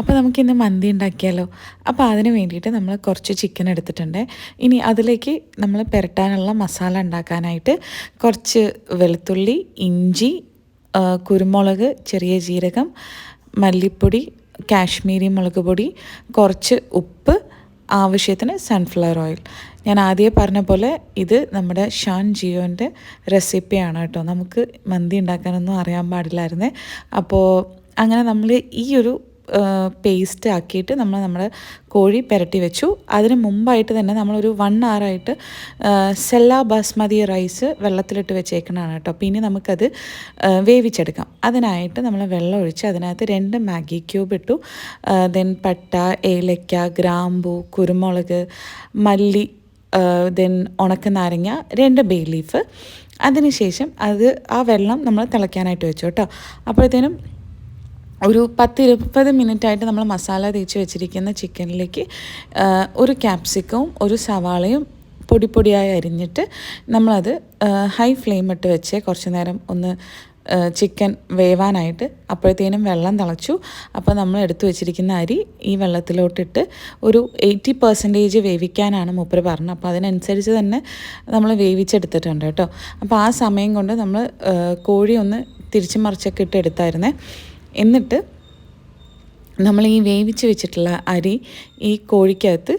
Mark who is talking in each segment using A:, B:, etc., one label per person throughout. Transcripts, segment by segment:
A: അപ്പോൾ നമുക്കിന്ന് മന്തി ഉണ്ടാക്കിയാലോ. അപ്പോൾ അതിന് വേണ്ടിയിട്ട് നമ്മൾ കുറച്ച് ചിക്കൻ എടുത്തിട്ടുണ്ട്. ഇനി അതിലേക്ക് നമ്മൾ പുരട്ടാനുള്ള മസാല ഉണ്ടാക്കാനായിട്ട് കുറച്ച് വെളുത്തുള്ളി, ഇഞ്ചി, കുരുമുളക്, ചെറിയ ജീരകം, മല്ലിപ്പൊടി, കാശ്മീരി മുളക് പൊടി, കുറച്ച് ഉപ്പ്, ആവശ്യത്തിന് സൺഫ്ലവർ ഓയിൽ. ഞാൻ ആദ്യമേ പറഞ്ഞ പോലെ ഇത് നമ്മുടെ ഷാൻ ജിയോൻ്റെ റെസിപ്പിയാണ് കേട്ടോ. നമുക്ക് മന്തി ഉണ്ടാക്കാനൊന്നും അറിയാൻ പാടില്ലായിരുന്നേ. അപ്പോൾ അങ്ങനെ നമ്മൾ ഈ ഒരു പേസ്റ്റ് ആക്കിയിട്ട് നമ്മുടെ കോഴി പുരട്ടി വെച്ചു. അതിന് മുമ്പായിട്ട് തന്നെ നമ്മളൊരു 1 hour സെല്ല ബാസ്മതി റൈസ് വെള്ളത്തിലിട്ട് വെച്ചേക്കണതാണ് കേട്ടോ. പിന്നെ നമുക്കത് വേവിച്ചെടുക്കാം. അതിനായിട്ട് നമ്മൾ വെള്ളം ഒഴിച്ച് അതിനകത്ത് 2 മാഗി ക്യൂബ് ഇട്ടു. ദെൻ പട്ട, ഏലക്ക, ഗ്രാമ്പൂ, കുരുമുളക്, മല്ലി, ദെൻ ഉണക്ക നാരങ്ങ, 2 ബേ ലീഫ്. അതിനുശേഷം ആ വെള്ളം നമ്മൾ തിളയ്ക്കാനായിട്ട് വെച്ചു കേട്ടോ. അപ്പോഴത്തേനും ഒരു 10-20 മിനിറ്റായിട്ട് നമ്മൾ മസാല തേച്ച് വെച്ചിരിക്കുന്ന ചിക്കനിലേക്ക് ഒരു ക്യാപ്സിക്കവും ഒരു സവാളയും പൊടിയായി അരിഞ്ഞിട്ട് നമ്മളത് ഹൈ ഫ്ലെയിം ഇട്ട് വെച്ച് കുറച്ച് നേരം ഒന്ന് ചിക്കൻ വേവാനായിട്ട്. അപ്പോഴത്തേനും വെള്ളം തിളച്ചു. അപ്പോൾ നമ്മൾ എടുത്തു വെച്ചിരിക്കുന്ന അരി ഈ വെള്ളത്തിലോട്ടിട്ട് ഒരു 80% വേവിക്കാനാണ് മൂപ്പര് പറഞ്ഞത്. അപ്പോൾ അതിനനുസരിച്ച് തന്നെ നമ്മൾ വേവിച്ചെടുത്തിട്ടുണ്ട് കേട്ടോ. അപ്പോൾ ആ സമയം കൊണ്ട് നമ്മൾ കോഴി ഒന്ന് തിരിച്ചു മറിച്ചൊക്കെ ഇട്ട് എടുത്തായിരുന്നേ. എന്നിട്ട് നമ്മൾ ഈ വേവിച്ച് വെച്ചിട്ടുള്ള അരി ഈ കോഴിക്കകത്ത്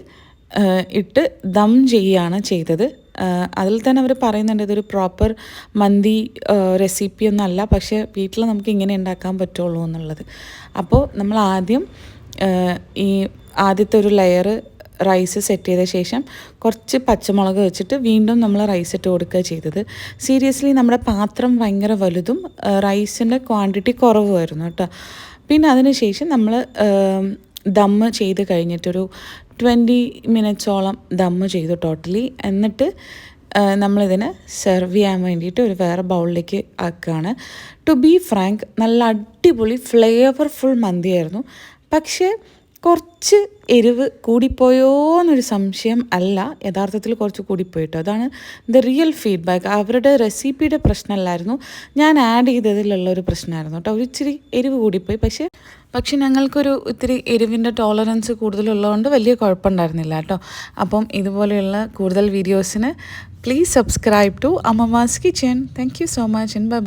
A: ഇട്ട് ദം ചെയ്യുകയാണ് ചെയ്തത്. അതിൽ തന്നെ അവർ പറയുന്നുണ്ട് ഇതൊരു പ്രോപ്പർ മന്തി റെസിപ്പിയൊന്നും അല്ല, പക്ഷേ വീട്ടിൽ നമുക്ക് ഇങ്ങനെ ഉണ്ടാക്കാൻ പറ്റുള്ളൂ എന്നുള്ളത്. അപ്പോൾ നമ്മൾ ആദ്യം ഈ ആദ്യത്തെ ഒരു ലെയർ റൈസ് സെറ്റ് ചെയ്ത ശേഷം കുറച്ച് പച്ചമുളക് വെച്ചിട്ട് വീണ്ടും നമ്മൾ റൈസ് ഇട്ട് കൊടുക്കുക ചെയ്തത്. സീരിയസ്ലി നമ്മുടെ പാത്രം ഭയങ്കര വലുതും റൈസിൻ്റെ ക്വാണ്ടിറ്റി കുറവുമായിരുന്നു കേട്ടോ. പിന്നെ അതിന് ശേഷം നമ്മൾ ദമ്മ് ചെയ്ത് കഴിഞ്ഞിട്ടൊരു 20 മിനിറ്റ്സോളം ദമ്മ് ചെയ്തു ടോട്ടലി. എന്നിട്ട് നമ്മളിതിനെ സെർവ് ചെയ്യാൻ വേണ്ടിയിട്ട് ഒരു വേറെ ബൗളിലേക്ക് ആക്കുകയാണ്. ടു ബി ഫ്രാങ്ക്, നല്ല അടിപൊളി ഫ്ലേവർഫുൾ മന്തിയായിരുന്നു. പക്ഷേ കുറച്ച് എരിവ് കൂടിപ്പോയോ എന്നൊരു സംശയം അല്ല, യഥാർത്ഥത്തിൽ കുറച്ച് കൂടിപ്പോയിട്ടോ. അതാണ് ദ റിയൽ ഫീഡ്ബാക്ക്. അവരുടെ റെസിപ്പിയുടെ പ്രശ്നമല്ലായിരുന്നു, ഞാൻ ആഡ് ചെയ്തതിലുള്ളൊരു പ്രശ്നമായിരുന്നു കേട്ടോ. ഒരു ഇച്ചിരി എരിവ് കൂടിപ്പോയി. പക്ഷെ ഞങ്ങൾക്കൊരു ഇത്തിരി എരിവിൻ്റെ ടോളറൻസ് കൂടുതലുള്ളതുകൊണ്ട് വലിയ കുഴപ്പമുണ്ടായിരുന്നില്ല കേട്ടോ. അപ്പം ഇതുപോലെയുള്ള കൂടുതൽ വീഡിയോസിന് please subscribe to Ammama's kitchen. Thank you so much and bye by.